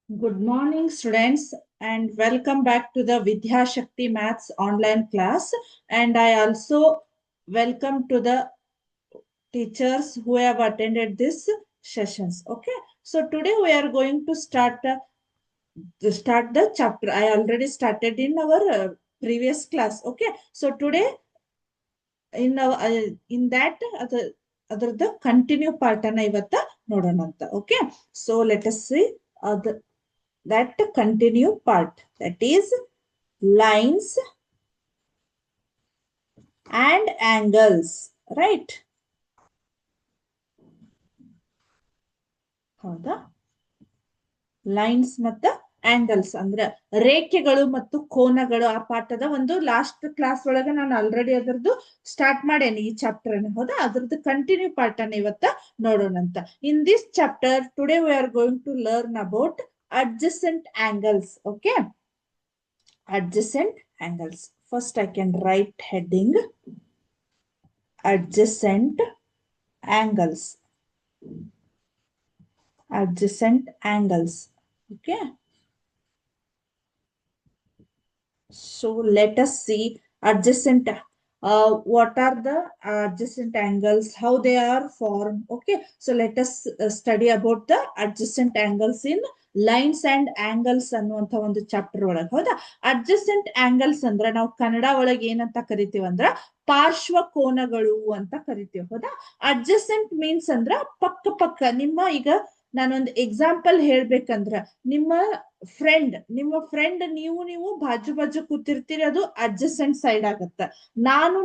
Good morning, students, and welcome back to the Vidya Shakti Maths online class. And I also welcome to the teachers who have attended this sessions. Okay, so today we are going to start the chapter. I already started in our previous class. Okay, so today in that ಅದರದ್ದು continue part ಅನ್ನ ಇವತ್ತ ನೋಡೋಣ ಅಂತ. Okay, so let us see that continue part, that is lines and angles, right? ಹೌದಾ, lines ಮತ್ತು angles ಅಂದ್ರೆ ರೇಖೆಗಳು ಮತ್ತು ಕೋನಗಳು. ಆ ಪಾಠದ ಒಂದು ಲಾಸ್ಟ್ ಕ್ಲಾಸ್ ಒಳಗೆ ನಾನು ಆಲ್ರೆಡಿ ಅದರದ್ದು ಸ್ಟಾರ್ಟ್ ಮಾಡೇನಿ ಈ ಚಾಪ್ಟರ್ ಅನ್ನು. ಹೌದಾ, ಅದ್ರದ್ದು ಕಂಟಿನ್ಯೂ ಪಾರ್ಟ್ ಅನ್ನು ಇವತ್ತ ನೋಡೋಣಂತ. In this chapter today we are going to learn about adjacent angles. Okay, adjacent angles. First I can write heading adjacent angles. Adjacent angles. Okay, so let us see adjacent. What are the adjacent angles, how they are formed? Okay, so let us study about the adjacent angles in lines and angles ಅನ್ನುವಂತ ಒಂದು chapter ಒಳಗೆ. ಹೌದಾ, adjacent angles ಅಂದ್ರೆ ನಾವು ಕನ್ನಡ ಒಳಗೆ ಏನಂತ ಕರಿತೀವಿ ಅಂದ್ರ ಪಾರ್ಶ್ವ ಕೋನಗಳು ಅಂತ ಕರಿತೀವಿ. ಹೌದಾ, ಅಡ್ಜಸೆಂಟ್ ಮೀನ್ಸ್ ಅಂದ್ರ ಪಕ್ಕ ಪಕ್ಕ. ನಿಮ್ಮ ಈಗ ನಾನೊಂದು ಎಕ್ಸಾಂಪಲ್ ಹೇಳ್ಬೇಕಂದ್ರ ನಿಮ್ಮ ಫ್ರೆಂಡ್ ನೀವು ಬಾಜು ಬಾಜು ಕೂತಿರ್ತೀರಿ, ಅದು ಅಡ್ಜಸೆಂಟ್ ಸೈಡ್ ಆಗತ್ತ. ನಾನು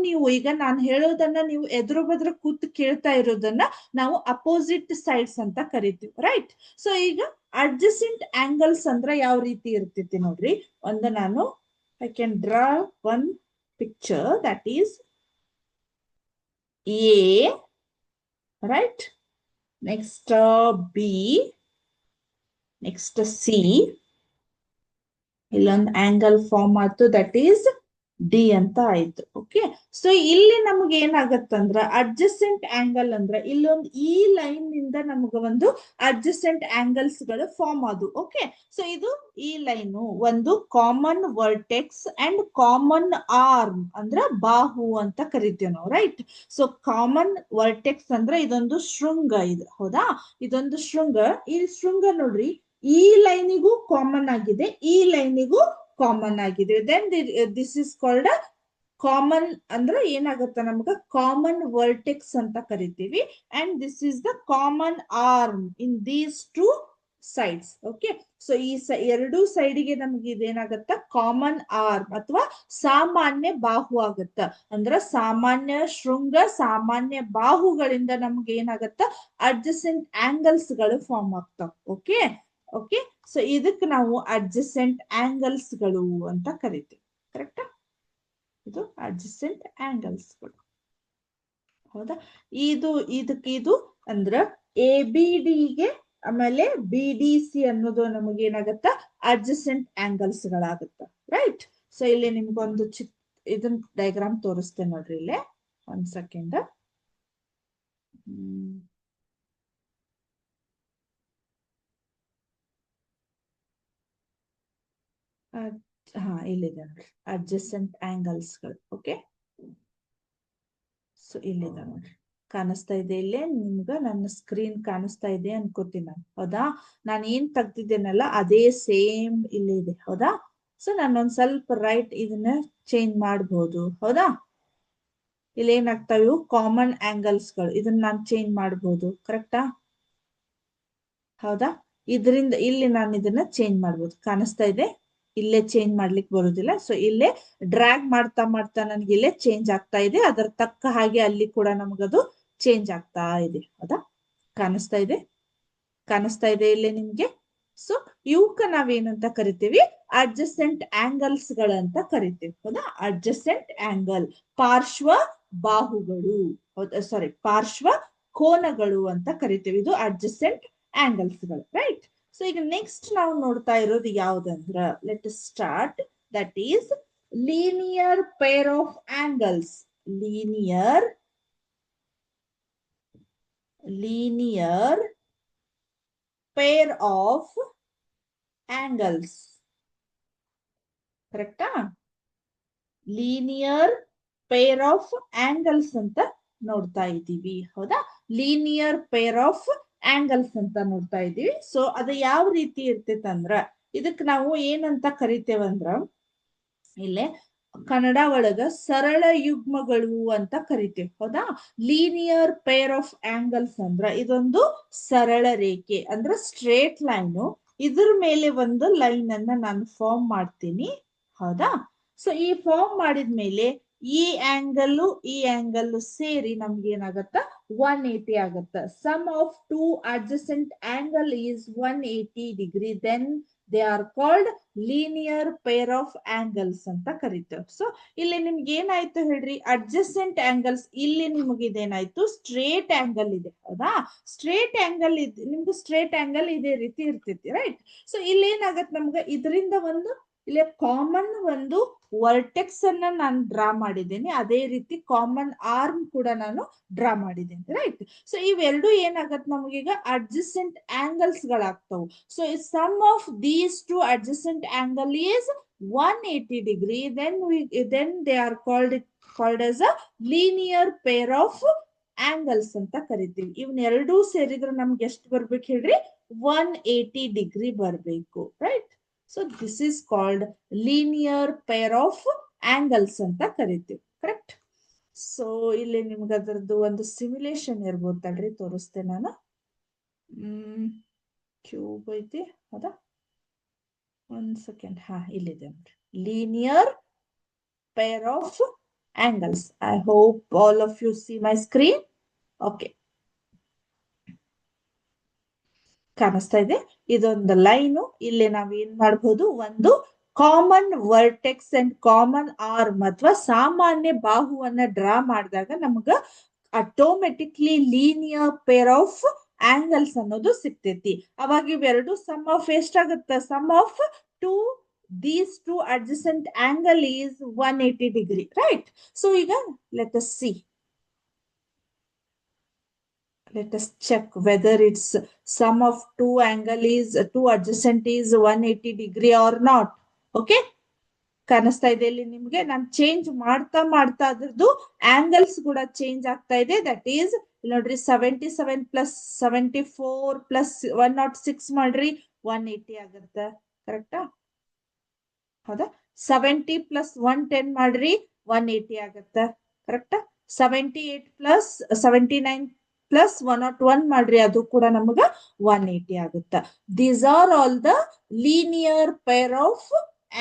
ಹೇಳೋದನ್ನ ನೀವು ಎದುರು ಬದ್ರ ಕೂತ್ ಕೇಳ್ತಾ ಇರೋದನ್ನ ನಾವು ಅಪೋಸಿಟ್ ಸೈಡ್ಸ್ ಅಂತ ಕರಿತೀವಿ, ರೈಟ್? ಸೊ ಈಗ ಅಡ್ಜಸೆಂಟ್ ಆಂಗಲ್ಸ್ ಅಂದ್ರ ಯಾವ ರೀತಿ ಇರ್ತೈತಿ ನೋಡ್ರಿ. ನಾನು I can draw one picture, that is A, right? Next B, next C, ಇಲ್ಲೊಂದು ಆಂಗಲ್ ಫಾರ್ಮ್ ಆಯ್ತು, ದಟ್ ಈಸ್ ಡಿ ಅಂತ ಆಯ್ತು. ಓಕೆ, ಸೊ ಇಲ್ಲಿ ನಮ್ಗೆ ಏನಾಗತ್ತಂದ್ರ ಅಡ್ಜಸೆಂಟ್ ಆಂಗಲ್ ಅಂದ್ರ ಇಲ್ಲೊಂದು ಈ ಲೈನ್ ನಿಂದ ನಮ್ಗ ಒಂದು ಅಡ್ಜಸೆಂಟ್ ಆಂಗಲ್ಸ್ ಗಳು ಫಾರ್ಮ್ ಆದವು. ಓಕೆ, ಸೊ ಇದು ಈ ಲೈನು ಒಂದು common vertex and common arm ಅಂದ್ರ ಬಾಹು ಅಂತ ಕರಿತೀವಿ ನಾವು, ರೈಟ್? ಸೊ ಕಾಮನ್ ವರ್ಟೆಕ್ಸ್ ಅಂದ್ರೆ ಇದೊಂದು ಶೃಂಗ ಇದು. ಹೌದಾ, ಇದೊಂದು ಶೃಂಗ. ಈ ಶೃಂಗ ನೋಡ್ರಿ, ಈ ಲೈನಿಗೂ ಕಾಮನ್ ಆಗಿದೆ, ಈ ಲೈನಿಗೂ ಕಾಮನ್ ಆಗಿದೆ. Then this is called common ಅಂದ್ರೆ ಏನಾಗುತ್ತೆ ನಮ್ಗ ಕಾಮನ್ ವರ್ಟೆಕ್ಸ್ ಅಂತ ಕರಿತೀವಿ. And this is the common arm in these two sides. Okay, so ಈ ಎರಡು ಸೈಡ್ಗೆ ನಮ್ಗೆ ಇದೇನಾಗತ್ತ ಕಾಮನ್ ಆರ್ಮ್ ಅಥವಾ ಸಾಮಾನ್ಯ ಬಾಹು ಆಗತ್ತ. ಅಂದ್ರ ಸಾಮಾನ್ಯ ಶೃಂಗ, ಸಾಮಾನ್ಯ ಬಾಹುಗಳಿಂದ ನಮ್ಗೆ ಏನಾಗತ್ತ ಅಡ್ಜಸೆಂಟ್ ಆಂಗಲ್ಸ್ ಗಳು ಫಾರ್ಮ್ ಆಗ್ತಾವ. ಓಕೆ ಓಕೆ, ಸೊ ಇದಕ್ಕೆ ನಾವು ಅಡ್ಜಸೆಂಟ್ ಆಂಗಲ್ಸ್ ಗಳು ಅಂತ ಕರಿತೀವಿ, ಕರೆಕ್ಟಾ? ಇದು ಅಡ್ಜಸೆಂಟ್ ಆಂಗಲ್ಸ್ ಗಳು. ಹೌದಾ, ಇದು ಅಂದ್ರ ಎ ಬಿ ಡಿಗೆ ಆಮೇಲೆ ಬಿ ಡಿ ಸಿ ಅನ್ನೋದು ನಮಗೆ ಏನಾಗತ್ತ ಅಡ್ಜಸೆಂಟ್ ಆಂಗಲ್ಸ್ ಗಳಾಗತ್ತ, ರೈಟ್? ಸೊ ಇಲ್ಲಿ ನಿಮ್ಗೊಂದು ಇದನ್ ಡಯಾಗ್ರಾಮ್ ತೋರಿಸ್ತೇನೆ ನೋಡ್ರಿ. ಇಲ್ಲೇ ಒಂದ್ ಸೆಕೆಂಡ್. ಹಾ, ಇಲ್ಲಿದೆ ನೋಡ್ರಿ ಅಡ್ಜಸೆಂಟ್ ಆಂಗಲ್ಸ್ಗಳು. ಓಕೆ, ಸೊ ಇಲ್ಲಿದೆ ನೋಡ್ರಿ, ಕಾಣಿಸ್ತಾ ಇದೆ ಇಲ್ಲೇ ನಿಮ್ಗ. ನನ್ನ ಸ್ಕ್ರೀನ್ ಕಾಣಿಸ್ತಾ ಇದೆ ಅನ್ಕೋತೀನಿ ನಾನು. ಹೌದಾ, ನಾನು ಏನ್ ತೆಗ್ದಿದ್ದೇನಲ್ಲ ಅದೇ ಸೇಮ್ ಇಲ್ಲಿ ಇದೆ. ಹೌದಾ, ಸೊ ನಾನೊಂದ್ ಸ್ವಲ್ಪ ರೈಟ್ ಇದನ್ನ ಚೇಂಜ್ ಮಾಡಬಹುದು. ಹೌದಾ, ಇಲ್ಲಿ ಏನಾಗ್ತಾವ ಇವು ಕಾಮನ್ ಆಂಗಲ್ಸ್ಗಳು, ಇದನ್ನ ನಾನು ಚೇಂಜ್ ಮಾಡಬಹುದು, ಕರೆಕ್ಟಾ? ಹೌದಾ, ಇದರಿಂದ ಇಲ್ಲಿ ನಾನು ಇದನ್ನ ಚೇಂಜ್ ಮಾಡ್ಬೋದು. ಕಾಣಿಸ್ತಾ ಇದೆ, ಇಲ್ಲೇ ಚೇಂಜ್ ಮಾಡ್ಲಿಕ್ಕೆ ಬರುದಿಲ್ಲ. ಸೊ ಇಲ್ಲೇ ಡ್ರ್ಯಾಗ್ ಮಾಡ್ತಾ ಮಾಡ್ತಾ ನನ್ಗೆ ಇಲ್ಲೇ ಚೇಂಜ್ ಆಗ್ತಾ ಇದೆ. ಅದರ ತಕ್ಕ ಹಾಗೆ ಅಲ್ಲಿ ಕೂಡ ನಮಗದು ಚೇಂಜ್ ಆಗ್ತಾ ಇದೆ. ಹೌದಾ, ಕಾಣಿಸ್ತಾ ಇದೆ, ಕಾಣಿಸ್ತಾ ಇದೆ ಇಲ್ಲೇ ನಿಮ್ಗೆ. ಸೊ ಇವಕ್ಕ ನಾವೇನಂತ ಕರಿತೀವಿ ಅಡ್ಜಸೆಂಟ್ ಆಂಗಲ್ಸ್ ಗಳಂತ ಕರಿತೀವಿ. ಹೌದಾ, ಅಡ್ಜಸೆಂಟ್ ಆಂಗಲ್ ಪಾರ್ಶ್ವ ಬಾಹುಗಳು, ಹೌದಾ, ಸಾರಿ ಪಾರ್ಶ್ವ ಕೋನಗಳು ಅಂತ ಕರಿತೀವಿ. ಇದು ಅಡ್ಜಸೆಂಟ್ ಆಂಗಲ್ಸ್ ಗಳು, ರೈಟ್? ಸೊ ಈಗ ನೆಕ್ಸ್ಟ್ ನಾವು ನೋಡ್ತಾ ಇರೋದು ಯಾವ್ದಂದ್ರ, let start, that is linear pair of angles. Linear pair of angles. ಕರೆಕ್ಟಾ? ಲೀನಿಯರ್ ಪೇರ್ ಆಫ್ ಆಂಗಲ್ಸ್ ಅಂತ ನೋಡ್ತಾ ಇದ್ದೀವಿ. ಹೌದಾ? ಲೀನಿಯರ್ ಪೇರ್ ಆಫ್ ಆಂಗಲ್ಸ್ ಅಂತ ನೋಡ್ತಾ ಇದೀವಿ. ಸೊ ಅದು ಯಾವ ರೀತಿ ಇರ್ತೈತೆ ಅಂದ್ರ, ಇದಕ್ ನಾವು ಏನಂತ ಕರಿತೇವಂದ್ರ, ಇಲ್ಲೇ ಕನ್ನಡ ಒಳಗ ಸರಳ ಯುಗ್ಮಗಳು ಅಂತ ಕರಿತೇವೆ. ಹೌದಾ? ಲೀನಿಯರ್ ಪೇರ್ ಆಫ್ ಆಂಗಲ್ಸ್ ಅಂದ್ರ ಇದೊಂದು ಸರಳ ರೇಖೆ ಅಂದ್ರೆ ಸ್ಟ್ರೇಟ್ ಲೈನು. ಇದ್ರ ಮೇಲೆ ಒಂದು ಲೈನ್ ಅನ್ನ ನಾನು ಫಾರ್ಮ್ ಮಾಡ್ತೀನಿ. ಹೌದಾ? ಸೊ ಈ ಫಾರ್ಮ್ ಮಾಡಿದ್ಮೇಲೆ ಈ ಆಂಗಲ್ ಸೇರಿ ನಮ್ಗೆ ಏನಾಗತ್ತ, 180 ಆಗತ್ತ. Sum of two adjacent angle is 180 degree, then they are called linear pair of angles ಅಂತ ಕರಿತೇವೆ. ಸೊ ಇಲ್ಲಿ ನಿಮ್ಗೆ ಏನಾಯ್ತು ಹೇಳ್ರಿ, ಅಡ್ಜಸೆಂಟ್ ಆಂಗಲ್ಸ್. ಇಲ್ಲಿ ನಿಮ್ಗೆ ಇದೇನಾಯ್ತು, ಸ್ಟ್ರೇಟ್ ಆಂಗಲ್ ಇದೆ. ಹೌದಾ? ಸ್ಟ್ರೇಟ್ ಆಂಗಲ್ ನಿಮ್ಗೆ ಸ್ಟ್ರೇಟ್ ಆಂಗಲ್ ಇದೇ ರೀತಿ ಇರ್ತೈತಿ, ರೈಟ್? ಸೊ ಇಲ್ಲಿ ಏನಾಗತ್ತೆ ನಮ್ಗೆ, ಇದರಿಂದ ಒಂದು ಇಲ್ಲಿ ಕಾಮನ್ ಒಂದು ವರ್ಟೆಕ್ಸ್ ಅನ್ನ ನಾನು ಡ್ರಾ ಮಾಡಿದ್ದೇನೆ. ಅದೇ ರೀತಿ ಕಾಮನ್ ಆರ್ಮ್ ಕೂಡ ನಾನು ಡ್ರಾ ಮಾಡಿದ್ದೇನೆ, ರೈಟ್? ಸೊ ಇವೆರಡು ಏನಾಗತ್ತೆ ನಮಗೀಗ ಅಡ್ಜಸೆಂಟ್ ಆಂಗಲ್ಸ್ ಗಳಾಗ್ತವು. So sum of these two adjacent angle is 180 degree, then they are called as a linear pair of angles ಅಂತ ಕರಿತೀವಿ. ಇವನ್ ಎರಡೂ ಸೇರಿದ್ರೆ ನಮ್ಗೆ ಎಷ್ಟು ಬರ್ಬೇಕು ಹೇಳ್ರಿ, 180 ಡಿಗ್ರಿ ಬರ್ಬೇಕು, right? So this is called linear pair of angles ಅಂತ ಕರಿತೀವಿ, ಕರೆಕ್ಟ್? ಸೊ ಇಲ್ಲಿ ನಿಮ್ಗೆ ಅದರದ್ದು ಒಂದು ಸಿಮ್ಯುಲೇಷನ್ ಇರ್ಬೋದು, ತಡ್ರಿ ತೋರಿಸ್ತೇನೆ ನಾನು. ಕ್ಯೂಬ್ ಐತಿ, ಹೌದಾ? ಒಂದ್ ಸೆಕೆಂಡ್. ಹಾ, ಇಲ್ಲಿದೆ ನೋಡ್ರಿ, linear pair of angles. I hope all of you see my screen. Okay. ಕಾಣಿಸ್ತಾ ಇದೆ? ಇದೊಂದು ಲೈನು. ಇಲ್ಲಿ ನಾವ್ ಏನ್ ಮಾಡಬಹುದು, ಒಂದು common vertex and common arm ಅಥವಾ ಸಾಮಾನ್ಯ ಬಾಹುವನ್ನ ಡ್ರಾ ಮಾಡಿದಾಗ ನಮ್ಗ automatically linear pair of angles ಅನ್ನೋದು ಸಿಗ್ತೈತಿ. ಅವಾಗ ಇವೆರಡು ಸಮ್ ಆಫ್ ಎಷ್ಟಾಗತ್ತ, sum of two these two adjacent angle is 180 degree, right? So ಈಗ let us see, let us check whether it's sum of two adjacent is 180 degree or not. Okay? ಕಾಣಿಸ್ತಾ ಇದೆ ಇಲ್ಲಿ ನಿಮ್ಗೆ? ನಾನು ಚೇಂಜ್ ಮಾಡ್ತಾ ಅದ್ರದ್ದು angles ಕೂಡ ಚೇಂಜ್ ಆಗ್ತಾ ಇದೆ. ದಟ್ ಈಸ್ ನೋಡ್ರಿ, 77 ಪ್ಲಸ್ 74 ಪ್ಲಸ್ 106 ಮಾಡ್ರಿ, 180 ಆಗತ್ತೆ. ಕರೆಕ್ಟಾ? ಹೌದಾ? 70 ಪ್ಲಸ್ 110 ಮಾಡ್ರಿ, 180 ಆಗತ್ತೆ. ಕರೆಕ್ಟಾ? 78 ಪ್ಲಸ್ 79 ಪ್ಲಸ್ 101 ಮಾಡ್ರಿ, ಅದು ಕೂಡ ನಮಗ 180 ಆಗುತ್ತ. These are all the linear pair of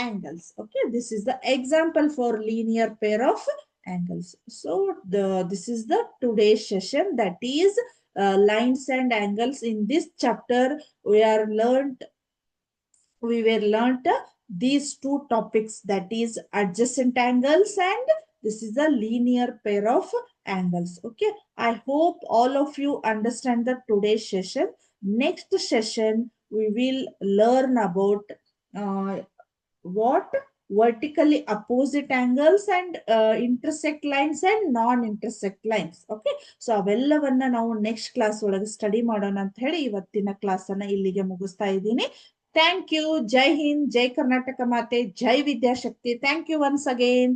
angles. Okay, this is the example for linear pair of angles. So this is the today's session, that is lines and angles. In this chapter we were learnt these two topics, that is adjacent angles and this is a linear pair of angles. Okay, I hope all of you understand the today's session. Next session we will learn about what vertically opposite angles and intersect lines and non-intersect lines. Okay, so ಅವೆಲ್ಲವನ್ನ ನಾವು next class ಒಳಗೆ study ಮಾಡೋಣ ಅಂತ ಹೇಳಿ ಇವತ್ತಿನ class ಅನ್ನ ಇಲ್ಲಿಗೆ ಮುಗಿಸ್ತಾ ಇದ್ದೀನಿ. Thank you. ಜೈ ಹಿಂದ್, ಜೈ ಕರ್ನಾಟಕ ಮಾತೆ, ಜೈ Vidyashakti. Thank you once again.